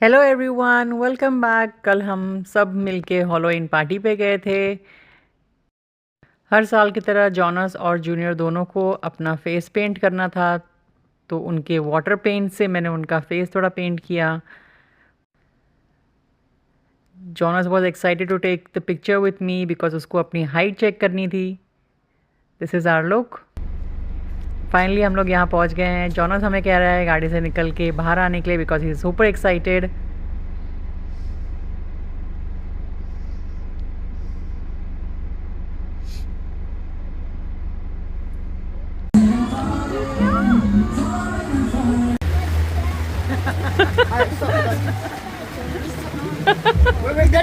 Hello everyone, welcome back. कल हम सब मिलके हॉलोइन पार्टी पे गए थे। हर साल की तरह जॉनस और जूनियर दोनों को अपना फेस पेंट करना था, तो उनके वाटर पेंट से मैंने उनका फेस थोड़ा पेंट किया। Jonas was excited to take the picture with me because उसको अपनी हाइट चेक करनी थी। This is our look. Finally हम लोग यहाँ पहुँच गए हैं। जॉनस हमें कह रहा है गाड़ी से निकल के बाहर आने के लिए because he is super excited.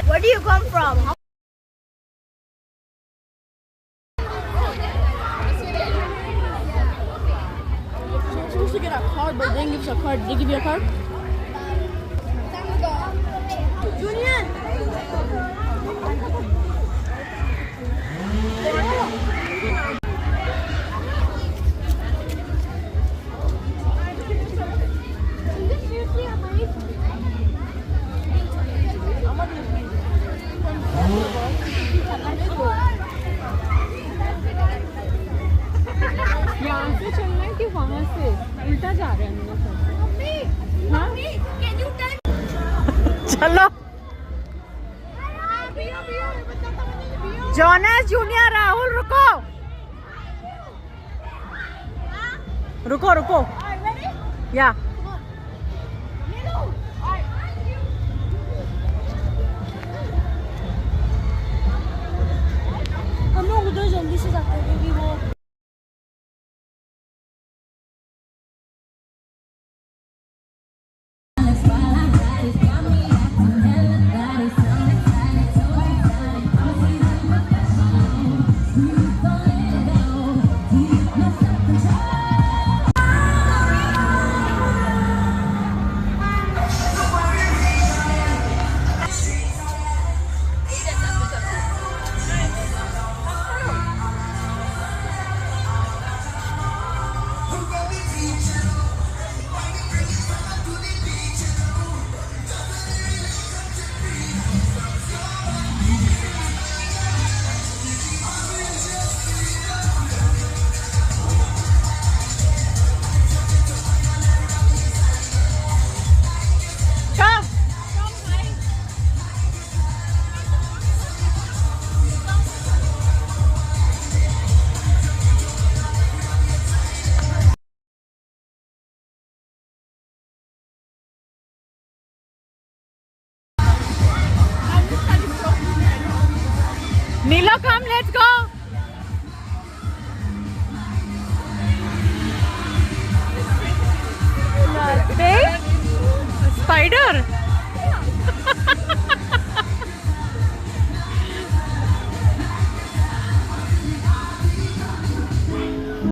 Where do you come from? You're supposed to get a card, but they didn't give us a card. Did they give you a card? Junior! यहाँ से चलना है कि वहाँ से उल्टा जा रहे हैं हम लोग। हाँ? चलो जॉनस, जूनियर, राहुल, रुको रुको रुको। या हम लोग उधर जल्दी से जाते हैं क्योंकि वो नीलो, कम, लेट्स गो। स्पाइडर